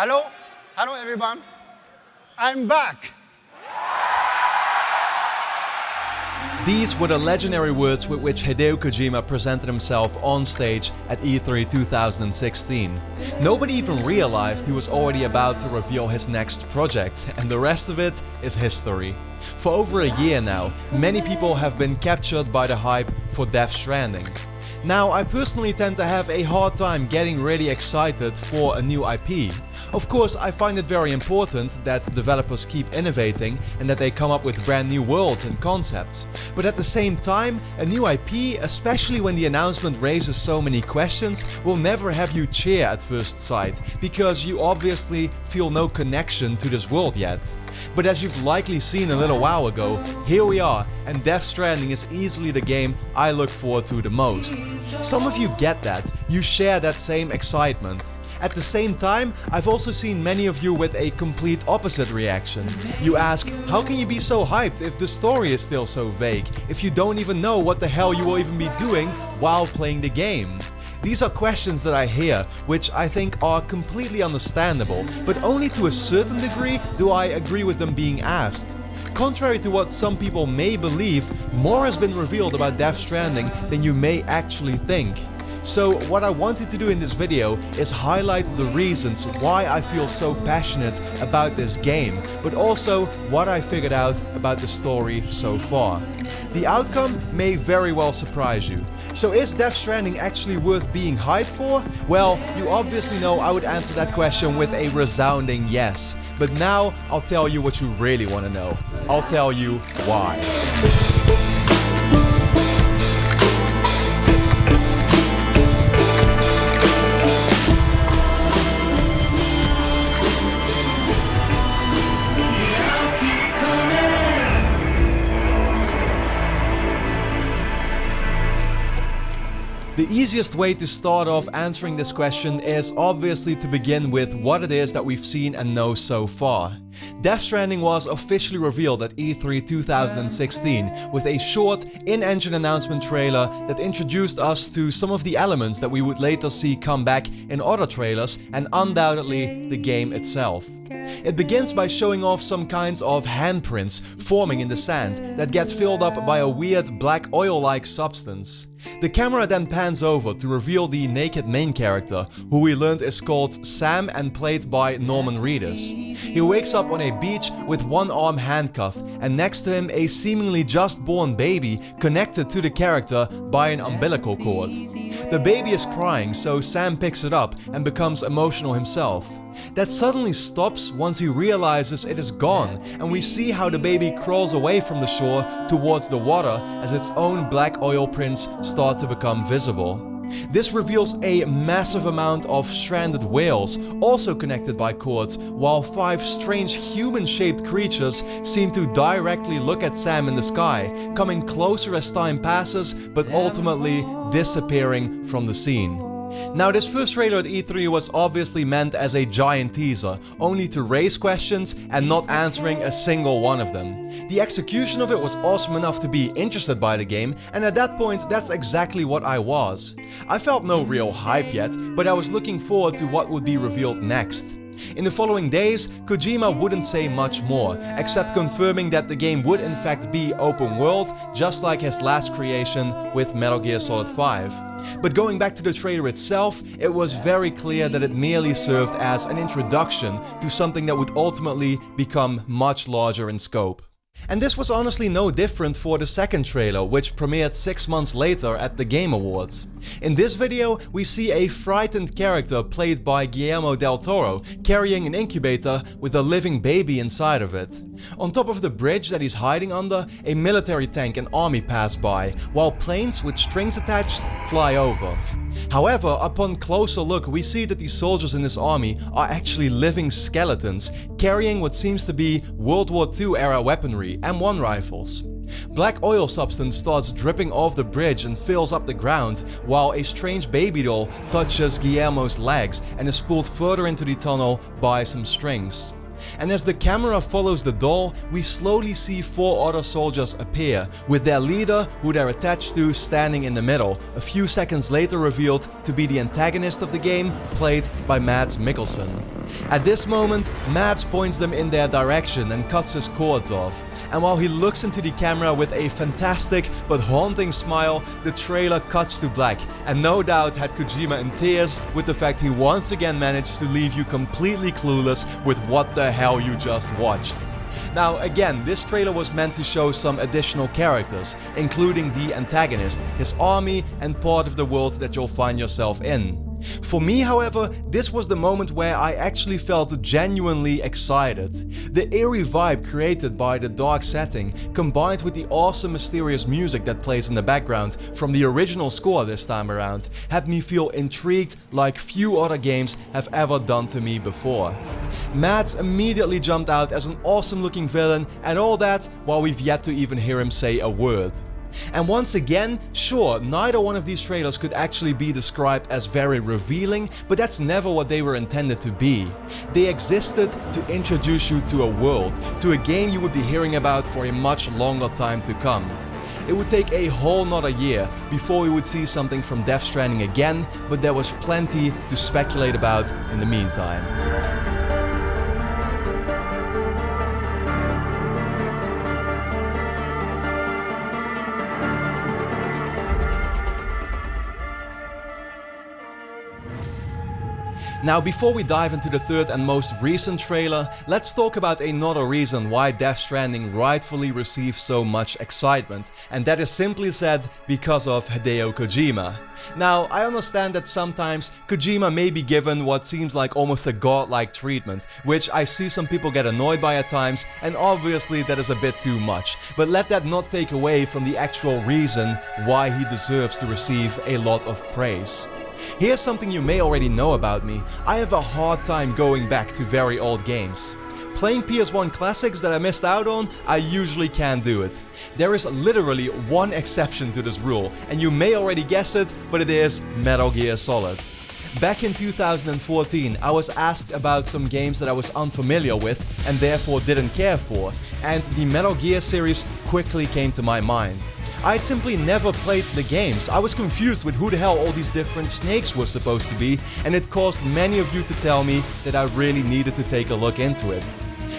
Hello? Hello, everyone. I'm back. These were the legendary words with which Hideo Kojima presented himself on stage at E3 2016. Nobody even realized he was already about to reveal his next project, and the rest of it is history. For over a year now, many people have been captured by the hype for Death Stranding. Now, I personally tend to have a hard time getting really excited for a new IP. Of course, I find it very important that developers keep innovating and that they come up with brand new worlds and concepts. But at the same time, a new IP, especially when the announcement raises so many questions, will never have you cheer at first sight, because you obviously feel no connection to this world yet. But as you've likely seen a little while ago, here we are, and Death Stranding is easily the game I look forward to the most. Some of you get that, you share that same excitement. At the same time, I've also seen many of you with a complete opposite reaction. You ask, how can you be so hyped if the story is still so vague, if you don't even know what the hell you will even be doing while playing the game? These are questions that I hear, which I think are completely understandable, but only to a certain degree do I agree with them being asked. Contrary to what some people may believe, more has been revealed about Death Stranding than you may actually think. So what I wanted to do in this video is highlight the reasons why I feel so passionate about this game, but also what I figured out about the story so far. The outcome may very well surprise you. So is Death Stranding actually worth being hyped for? Well, you obviously know I would answer that question with a resounding yes. But now I'll tell you what you really want to know. I'll tell you why. The easiest way to start off answering this question is obviously to begin with what it is that we've seen and know so far. Death Stranding was officially revealed at E3 2016 with a short in-engine announcement trailer that introduced us to some of the elements that we would later see come back in other trailers and undoubtedly the game itself. It begins by showing off some kinds of handprints forming in the sand that get filled up by a weird black oil-like substance. The camera then pans over to reveal the naked main character, who we learned is called Sam and played by Norman Reedus. He wakes up on a beach with one arm handcuffed, and next to him a seemingly just born baby connected to the character by an umbilical cord. The baby is crying, so Sam picks it up and becomes emotional himself. That suddenly stops once he realizes it is gone, and we see how the baby crawls away from the shore towards the water as its own black oil prints start to become visible. This reveals a massive amount of stranded whales, also connected by cords, while 5 strange human-shaped creatures seem to directly look at Sam in the sky, coming closer as time passes, but ultimately disappearing from the scene. Now, this first trailer at E3 was obviously meant as a giant teaser, only to raise questions and not answering a single one of them. The execution of it was awesome enough to be interested by the game, and at that point that's exactly what I was. I felt no real hype yet, but I was looking forward to what would be revealed next. In the following days, Kojima wouldn't say much more, except confirming that the game would in fact be open world, just like his last creation with Metal Gear Solid 5. But going back to the trailer itself, it was very clear that it merely served as an introduction to something that would ultimately become much larger in scope. And this was honestly no different for the second trailer, which premiered 6 months later at the Game Awards. In this video, we see a frightened character played by Guillermo del Toro carrying an incubator with a living baby inside of it. On top of the bridge that he's hiding under, a military tank and army pass by, while planes with strings attached fly over. However, upon closer look, we see that these soldiers in this army are actually living skeletons, carrying what seems to be World War II era weaponry, M1 rifles. Black oil substance starts dripping off the bridge and fills up the ground, while a strange baby doll touches Guillermo's legs and is pulled further into the tunnel by some strings. And as the camera follows the doll, we slowly see 4 other soldiers appear, with their leader, who they're attached to, standing in the middle, a few seconds later revealed to be the antagonist of the game, played by Mikkelsen. At this moment, Mads points them in their direction and cuts his cords off. And while he looks into the camera with a fantastic but haunting smile, the trailer cuts to black and no doubt had Kojima in tears with the fact he once again managed to leave you completely clueless with what the hell you just watched. Now again, this trailer was meant to show some additional characters, including the antagonist, his army and part of the world that you'll find yourself in. For me, however, this was the moment where I actually felt genuinely excited. The eerie vibe created by the dark setting, combined with the awesome mysterious music that plays in the background from the original score this time around, had me feel intrigued like few other games have ever done to me before. Mads immediately jumped out as an awesome looking villain and all that, while we've yet to even hear him say a word. And once again, sure, neither one of these trailers could actually be described as very revealing, but that's never what they were intended to be. They existed to introduce you to a world, to a game you would be hearing about for a much longer time to come. It would take a whole nother year before we would see something from Death Stranding again, but there was plenty to speculate about in the meantime. Now, before we dive into the third and most recent trailer, let's talk about another reason why Death Stranding rightfully receives so much excitement, and that is simply said because of Hideo Kojima. Now, I understand that sometimes Kojima may be given what seems like almost a godlike treatment, which I see some people get annoyed by at times, and obviously that is a bit too much, but let that not take away from the actual reason why he deserves to receive a lot of praise. Here's something you may already know about me. I have a hard time going back to very old games. Playing PS1 classics that I missed out on, I usually can't do it. There is literally one exception to this rule, and you may already guess it, but it is Metal Gear Solid. Back in 2014, I was asked about some games that I was unfamiliar with and therefore didn't care for, and the Metal Gear series quickly came to my mind. I'd simply never played the games. I was confused with who the hell all these different snakes were supposed to be, and it caused many of you to tell me that I really needed to take a look into it.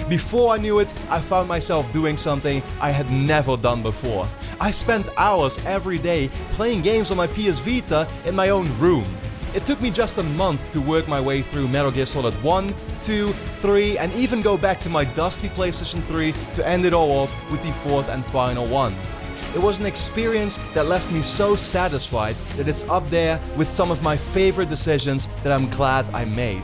Before I knew it, I found myself doing something I had never done before. I spent hours every day playing games on my PS Vita in my own room. It took me just a month to work my way through Metal Gear Solid 1, 2, 3 and even go back to my dusty PlayStation 3 to end it all off with the fourth and final one. It was an experience that left me so satisfied that it's up there with some of my favorite decisions that I'm glad I made.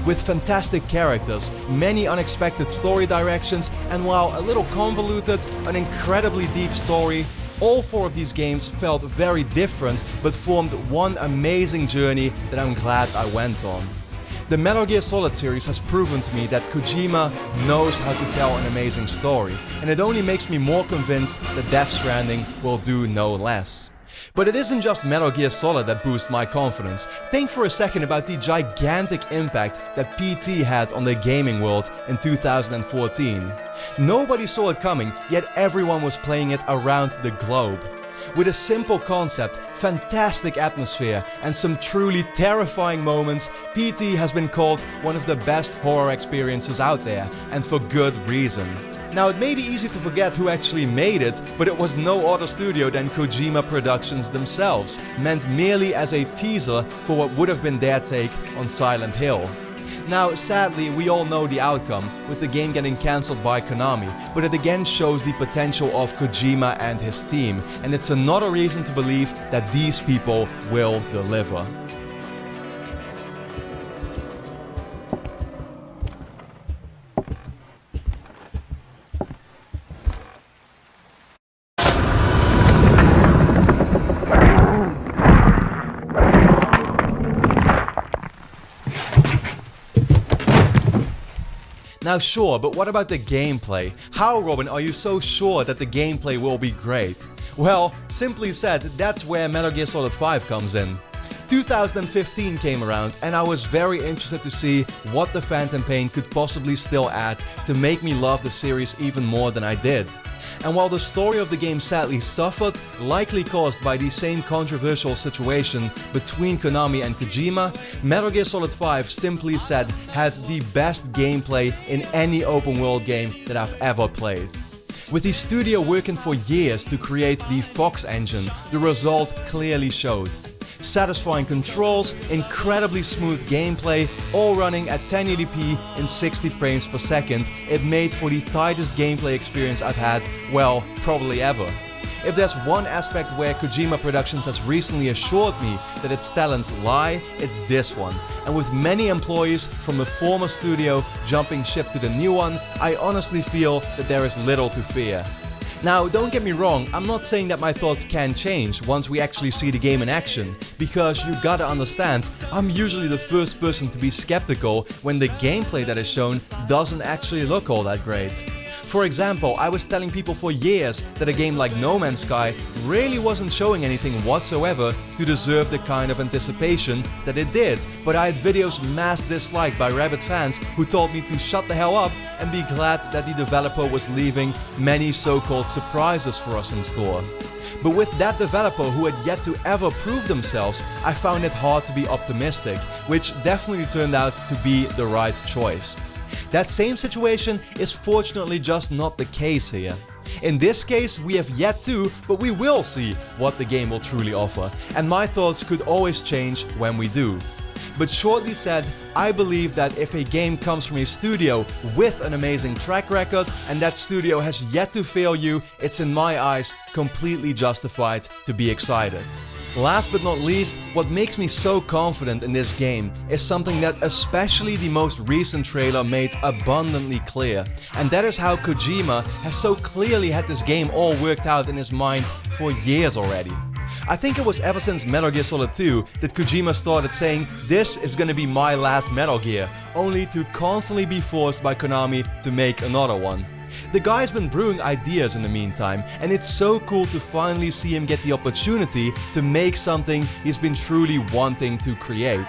With fantastic characters, many unexpected story directions, and while a little convoluted, an incredibly deep story, all four of these games felt very different but formed one amazing journey that I'm glad I went on. The Metal Gear Solid series has proven to me that Kojima knows how to tell an amazing story, and it only makes me more convinced that Death Stranding will do no less. But it isn't just Metal Gear Solid that boosts my confidence. Think for a second about the gigantic impact that PT had on the gaming world in 2014. Nobody saw it coming, yet everyone was playing it around the globe. With a simple concept, fantastic atmosphere and some truly terrifying moments, PT has been called one of the best horror experiences out there, and for good reason. Now, it may be easy to forget who actually made it, but it was no other studio than Kojima Productions themselves, meant merely as a teaser for what would have been their take on Silent Hill. Now, sadly, we all know the outcome, with the game getting cancelled by Konami, but it again shows the potential of Kojima and his team, and it's another reason to believe that these people will deliver. Now sure, but what about the gameplay? How, Robin, are you so sure that the gameplay will be great? Well, simply said, that's where Metal Gear Solid 5 comes in. 2015 came around and I was very interested to see what the Phantom Pain could possibly still add to make me love the series even more than I did. And while the story of the game sadly suffered, likely caused by the same controversial situation between Konami and Kojima, Metal Gear Solid 5 simply said had the best gameplay in any open world game that I've ever played. With the studio working for years to create the Fox engine, the result clearly showed. Satisfying controls, incredibly smooth gameplay, all running at 1080p in 60 frames per second, it made for the tightest gameplay experience I've had, well, probably ever. If there's one aspect where Kojima Productions has recently assured me that its talents lie, it's this one. And with many employees from the former studio jumping ship to the new one, I honestly feel that there is little to fear. Now, don't get me wrong, I'm not saying that my thoughts can change once we actually see the game in action, because you gotta understand, I'm usually the first person to be skeptical when the gameplay that is shown doesn't actually look all that great. For example, I was telling people for years that a game like No Man's Sky really wasn't showing anything whatsoever to deserve the kind of anticipation that it did, but I had videos mass disliked by rabid fans who told me to shut the hell up and be glad that the developer was leaving many so-called surprises for us in store. But with that developer who had yet to ever prove themselves, I found it hard to be optimistic, which definitely turned out to be the right choice. That same situation is fortunately just not the case here. In this case, we have yet to, but we will see what the game will truly offer, and my thoughts could always change when we do. But shortly said, I believe that if a game comes from a studio with an amazing track record and that studio has yet to fail you, it's in my eyes completely justified to be excited. Last but not least, what makes me so confident in this game is something that especially the most recent trailer made abundantly clear, and that is how Kojima has so clearly had this game all worked out in his mind for years already. I think it was ever since Metal Gear Solid 2 that Kojima started saying this is gonna be my last Metal Gear, only to constantly be forced by Konami to make another one. The guy's been brewing ideas in the meantime, and it's so cool to finally see him get the opportunity to make something he's been truly wanting to create.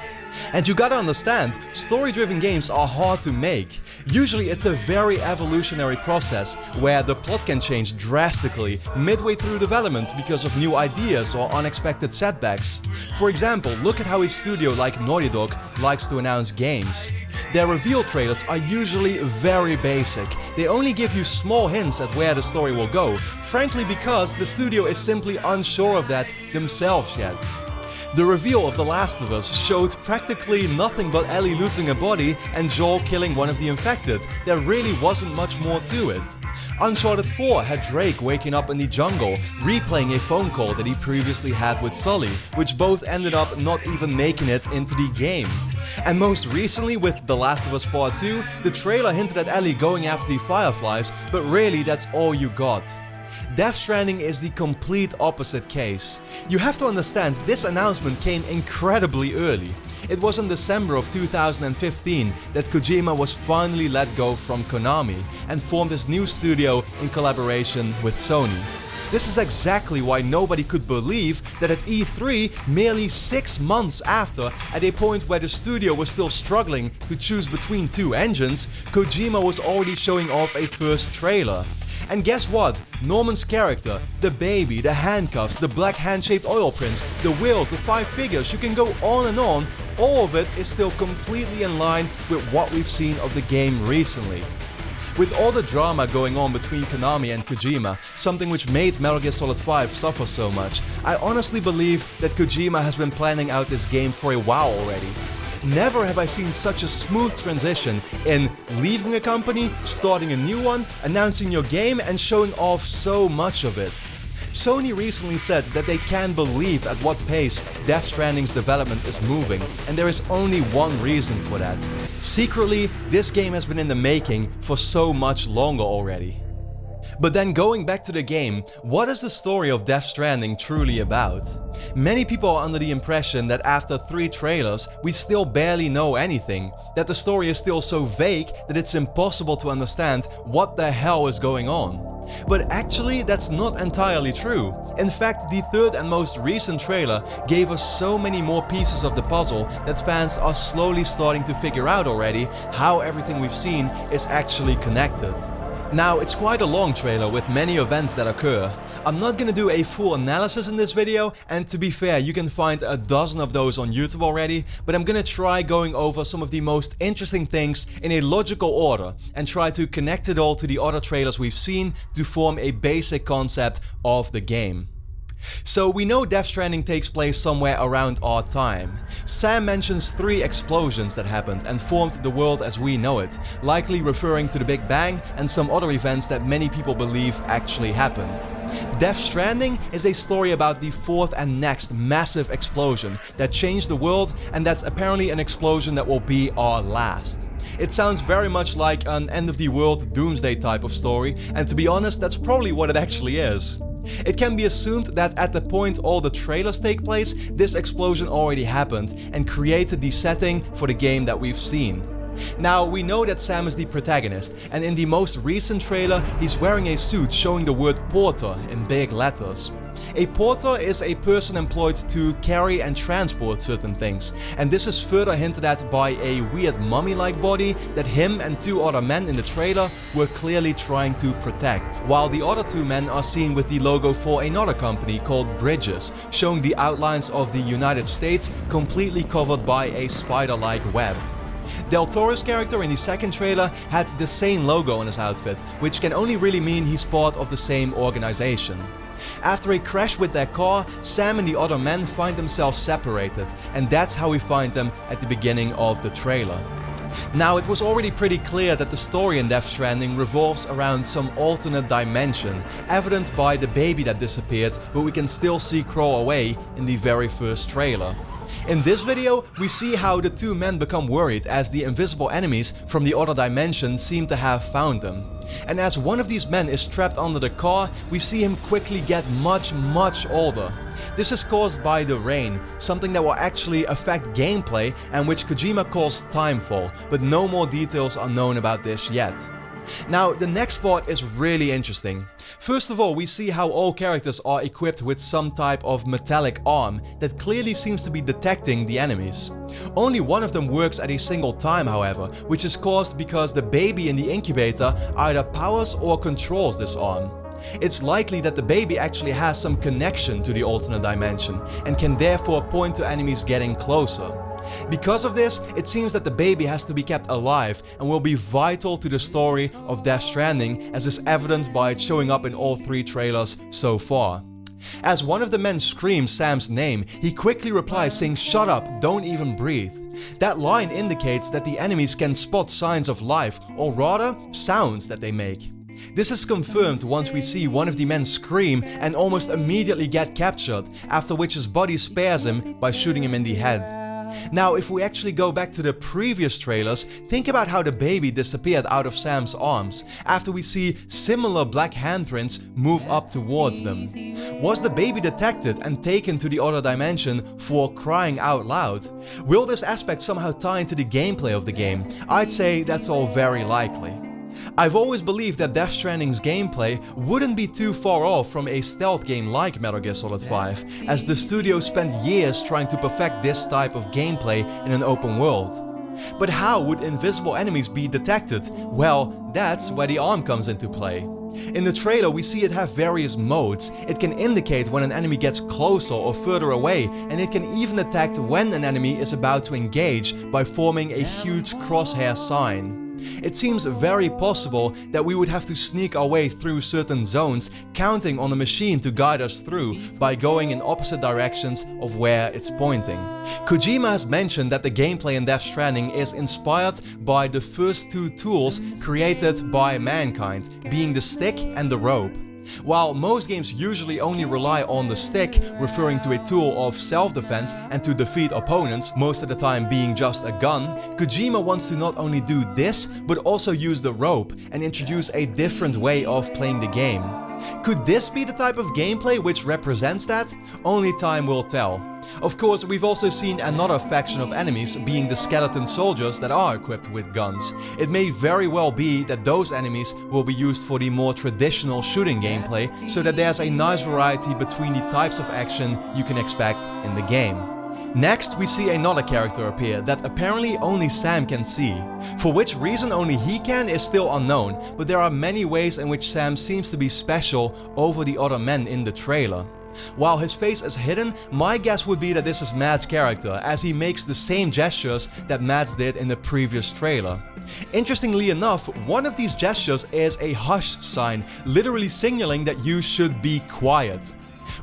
And you gotta understand, story-driven games are hard to make. Usually it's a very evolutionary process, where the plot can change drastically midway through development because of new ideas or unexpected setbacks. For example, look at how a studio like Naughty Dog likes to announce games. Their reveal trailers are usually very basic. They only give you small hints at where the story will go, frankly because the studio is simply unsure of that themselves yet. The reveal of The Last of Us showed practically nothing but Ellie looting a body and Joel killing one of the infected. There really wasn't much more to it. Uncharted 4 had Drake waking up in the jungle, replaying a phone call that he previously had with Sully, which both ended up not even making it into the game. And most recently with The Last of Us Part 2, the trailer hinted at Ellie going after the Fireflies, but really that's all you got. Death Stranding is the complete opposite case. You have to understand, this announcement came incredibly early. It was in December of 2015 that Kojima was finally let go from Konami and formed his new studio in collaboration with Sony. This is exactly why nobody could believe that at E3, merely 6 months after, at a point where the studio was still struggling to choose between two engines, Kojima was already showing off a first trailer. And guess what? Norman's character, the baby, the handcuffs, the black hand-shaped oil prints, the wheels, the 5 figures, you can go on and on, all of it is still completely in line with what we've seen of the game recently. With all the drama going on between Konami and Kojima, something which made Metal Gear Solid 5 suffer so much, I honestly believe that Kojima has been planning out this game for a while already. Never have I seen such a smooth transition in leaving a company, starting a new one, announcing your game and showing off so much of it. Sony recently said that they can't believe at what pace Death Stranding's development is moving, and there is only one reason for that. Secretly, this game has been in the making for so much longer already. But then going back to the game, what is the story of Death Stranding truly about? Many people are under the impression that after 3 trailers, we still barely know anything, that the story is still so vague that it's impossible to understand what the hell is going on. But actually, that's not entirely true. In fact, the 3rd and most recent trailer gave us so many more pieces of the puzzle that fans are slowly starting to figure out already how everything we've seen is actually connected. Now, it's quite a long trailer with many events that occur. I'm not gonna do a full analysis in this video, and to be fair, you can find a dozen of those on YouTube already, but I'm gonna try going over some of the most interesting things in a logical order and try to connect it all to the other trailers we've seen to form a basic concept of the game. So we know Death Stranding takes place somewhere around our time. Sam mentions 3 explosions that happened and formed the world as we know it, likely referring to the Big Bang and some other events that many people believe actually happened. Death Stranding is a story about the 4th and next massive explosion that changed the world, and that's apparently an explosion that will be our last. It sounds very much like an end of the world doomsday type of story, and to be honest, that's probably what it actually is. It can be assumed that at the point all the trailers take place, this explosion already happened and created the setting for the game that we've seen. Now, we know that Sam is the protagonist, and in the most recent trailer, he's wearing a suit showing the word porter in big letters. A porter is a person employed to carry and transport certain things, and this is further hinted at by a weird mummy-like body that him and 2 other men in the trailer were clearly trying to protect, while the other 2 men are seen with the logo for another company called Bridges, showing the outlines of the United States completely covered by a spider-like web. Del Toro's character in the 2nd trailer had the same logo on his outfit, which can only really mean he's part of the same organization. After a crash with their car, Sam and the other men find themselves separated, and that's how we find them at the beginning of the trailer. Now, it was already pretty clear that the story in Death Stranding revolves around some alternate dimension, evident by the baby that disappeared, but we can still see crawl away in the very first trailer. In this video, we see how the 2 men become worried as the invisible enemies from the other dimension seem to have found them. And as one of these men is trapped under the car, we see him quickly get much older. This is caused by the rain, something that will actually affect gameplay and which Kojima calls timefall, but no more details are known about this yet. Now, the next part is really interesting. First of all, we see how all characters are equipped with some type of metallic arm that clearly seems to be detecting the enemies. Only one of them works at a single time, however, which is caused because the baby in the incubator either powers or controls this arm. It's likely that the baby actually has some connection to the alternate dimension and can therefore point to enemies getting closer. Because of this, it seems that the baby has to be kept alive and will be vital to the story of Death Stranding, as is evident by it showing up in all 3 trailers so far. As one of the men screams Sam's name, he quickly replies saying, "Shut up, don't even breathe." That line indicates that the enemies can spot signs of life, or rather, sounds that they make. This is confirmed once we see one of the men scream and almost immediately get captured, after which his body spares him by shooting him in the head. Now, if we actually go back to the previous trailers, think about how the baby disappeared out of Sam's arms, after we see similar black handprints move up towards them. Was the baby detected and taken to the other dimension for crying out loud? Will this aspect somehow tie into the gameplay of the game? I'd say that's all very likely. I've always believed that Death Stranding's gameplay wouldn't be too far off from a stealth game like Metal Gear Solid 5, as the studio spent years trying to perfect this type of gameplay in an open world. But how would invisible enemies be detected? Well, that's where the arm comes into play. In the trailer, we see it have various modes. It can indicate when an enemy gets closer or further away, and it can even detect when an enemy is about to engage by forming a huge crosshair sign. It seems very possible that we would have to sneak our way through certain zones, counting on the machine to guide us through by going in opposite directions of where it's pointing. Kojima has mentioned that the gameplay in Death Stranding is inspired by the first 2 tools created by mankind, being the stick and the rope. While most games usually only rely on the stick, referring to a tool of self-defense and to defeat opponents, most of the time being just a gun, Kojima wants to not only do this, but also use the rope and introduce a different way of playing the game. Could this be the type of gameplay which represents that? Only time will tell. Of course, we've also seen another faction of enemies being the skeleton soldiers that are equipped with guns. It may very well be that those enemies will be used for the more traditional shooting gameplay, so that there's a nice variety between the types of action you can expect in the game. Next, we see another character appear that apparently only Sam can see. For which reason only he can is still unknown, but there are many ways in which Sam seems to be special over the other men in the trailer. While his face is hidden, my guess would be that this is Matt's character, as he makes the same gestures that Matt did in the previous trailer. Interestingly enough, one of these gestures is a hush sign, literally signaling that you should be quiet.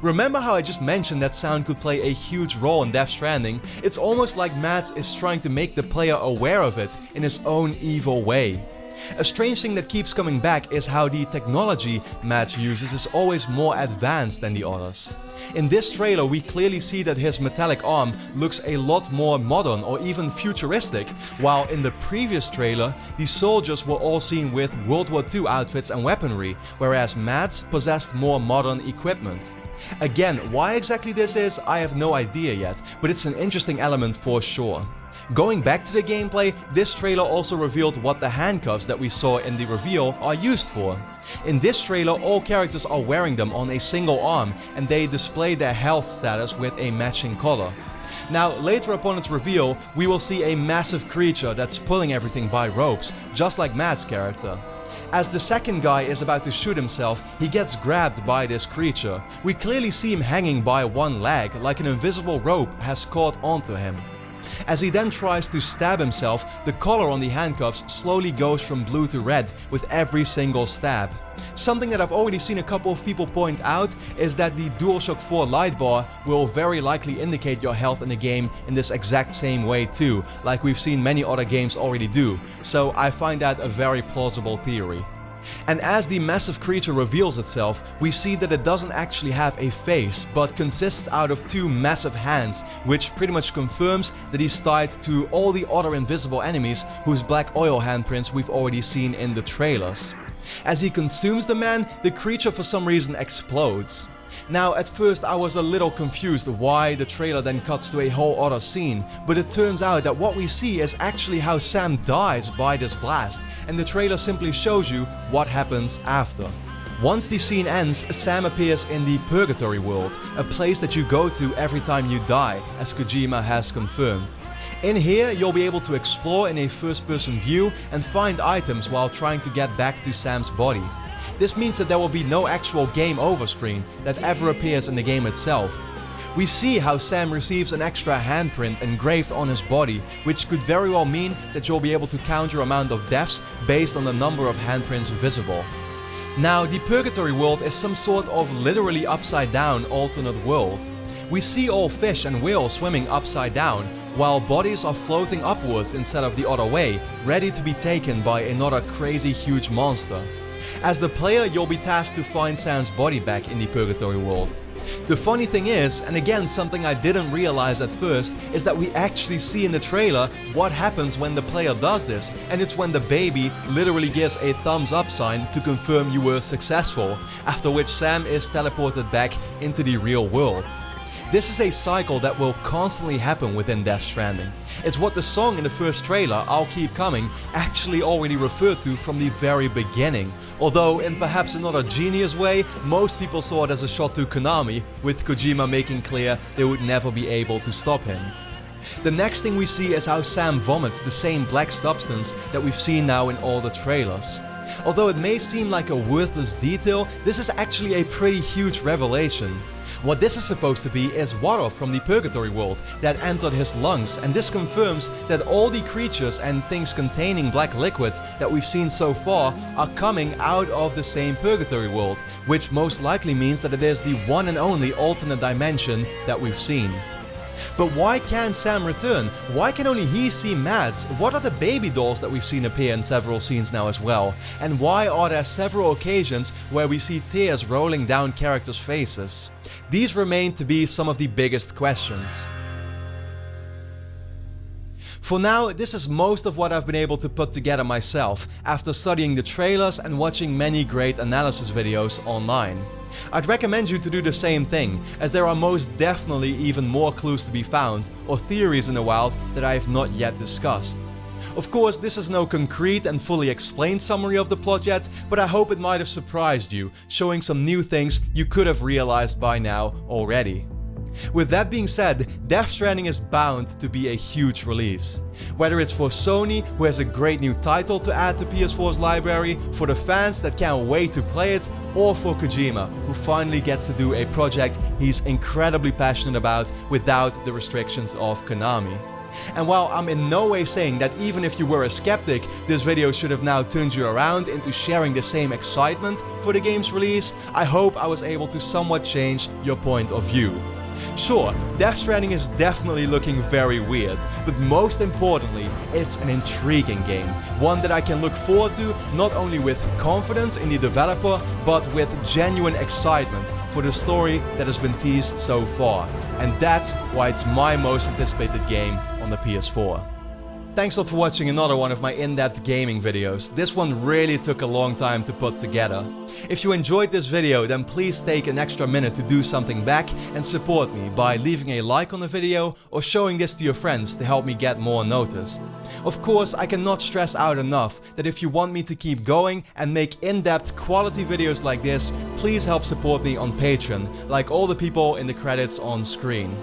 Remember how I just mentioned that sound could play a huge role in Death Stranding? It's almost like Matt is trying to make the player aware of it in his own evil way. A strange thing that keeps coming back is how the technology Matt uses is always more advanced than the others. In this trailer we clearly see that his metallic arm looks a lot more modern or even futuristic, while in the previous trailer the soldiers were all seen with World War II outfits and weaponry, whereas Matt possessed more modern equipment. Again, why exactly this is, I have no idea yet, but it's an interesting element for sure. Going back to the gameplay, this trailer also revealed what the handcuffs that we saw in the reveal are used for. In this trailer, all characters are wearing them on a single arm, and they display their health status with a matching color. Now, later upon its reveal, we will see a massive creature that's pulling everything by ropes, just like Matt's character. As the second guy is about to shoot himself, he gets grabbed by this creature. We clearly see him hanging by one leg, like an invisible rope has caught onto him. As he then tries to stab himself, the color on the handcuffs slowly goes from blue to red with every single stab. Something that I've already seen a couple of people point out is that the DualShock 4 light bar will very likely indicate your health in the game in this exact same way too, like we've seen many other games already do, so I find that a very plausible theory. And as the massive creature reveals itself, we see that it doesn't actually have a face, but consists out of two massive hands, which pretty much confirms that he's tied to all the other invisible enemies whose black oil handprints we've already seen in the trailers. As he consumes the man, the creature for some reason explodes. Now, at first I was a little confused why the trailer then cuts to a whole other scene, but it turns out that what we see is actually how Sam dies by this blast, and the trailer simply shows you what happens after. Once the scene ends, Sam appears in the Purgatory World, a place that you go to every time you die, as Kojima has confirmed. In here, you'll be able to explore in a first-person view and find items while trying to get back to Sam's body. This means that there will be no actual game over screen that ever appears in the game itself. We see how Sam receives an extra handprint engraved on his body, which could very well mean that you'll be able to count your amount of deaths based on the number of handprints visible. Now, the Purgatory World is some sort of literally upside down alternate world. We see all fish and whales swimming upside down, while bodies are floating upwards instead of the other way, ready to be taken by another crazy huge monster. As the player, you'll be tasked to find Sam's body back in the Purgatory World. The funny thing is, and again something I didn't realize at first, is that we actually see in the trailer what happens when the player does this, and it's when the baby literally gives a thumbs up sign to confirm you were successful, after which Sam is teleported back into the real world. This is a cycle that will constantly happen within Death Stranding. It's what the song in the first trailer, I'll Keep Coming, actually already referred to from the very beginning. Although, in perhaps another genius way, most people saw it as a shot to Konami, with Kojima making clear they would never be able to stop him. The next thing we see is how Sam vomits the same black substance that we've seen now in all the trailers. Although it may seem like a worthless detail, this is actually a pretty huge revelation. What this is supposed to be is water from the Purgatory World that entered his lungs, and this confirms that all the creatures and things containing black liquid that we've seen so far are coming out of the same Purgatory World, which most likely means that it is the one and only alternate dimension that we've seen. But why can't Sam return? Why can only he see Mads? What are the baby dolls that we've seen appear in several scenes now as well? And why are there several occasions where we see tears rolling down characters' faces? These remain to be some of the biggest questions. For now, this is most of what I've been able to put together myself, after studying the trailers and watching many great analysis videos online. I'd recommend you to do the same thing, as there are most definitely even more clues to be found, or theories in the wild that I have not yet discussed. Of course, this is no concrete and fully explained summary of the plot yet, but I hope it might have surprised you, showing some new things you could have realized by now already. With that being said, Death Stranding is bound to be a huge release. Whether it's for Sony, who has a great new title to add to PS4's library, for the fans that can't wait to play it, or for Kojima, who finally gets to do a project he's incredibly passionate about without the restrictions of Konami. And while I'm in no way saying that even if you were a skeptic, this video should have now turned you around into sharing the same excitement for the game's release, I hope I was able to somewhat change your point of view. Sure, Death Stranding is definitely looking very weird, but most importantly, it's an intriguing game. One that I can look forward to not only with confidence in the developer, but with genuine excitement for the story that has been teased so far. And that's why it's my most anticipated game on the PS4. Thanks a lot for watching another one of my in-depth gaming videos. This one really took a long time to put together. If you enjoyed this video, then please take an extra minute to do something back and support me by leaving a like on the video or showing this to your friends to help me get more noticed. Of course, I cannot stress out enough that if you want me to keep going and make in-depth quality videos like this, please help support me on Patreon, like all the people in the credits on screen.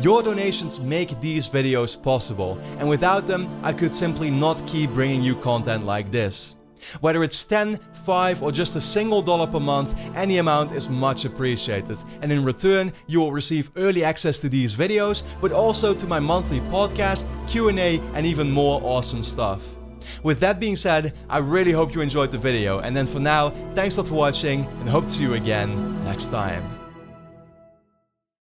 Your donations make these videos possible, and without them, I could simply not keep bringing you content like this. Whether it's 10, 5 or just a single dollar per month, any amount is much appreciated, and in return you will receive early access to these videos, but also to my monthly podcast, Q&A and even more awesome stuff. With that being said, I really hope you enjoyed the video, and then for now, thanks a lot for watching and hope to see you again next time.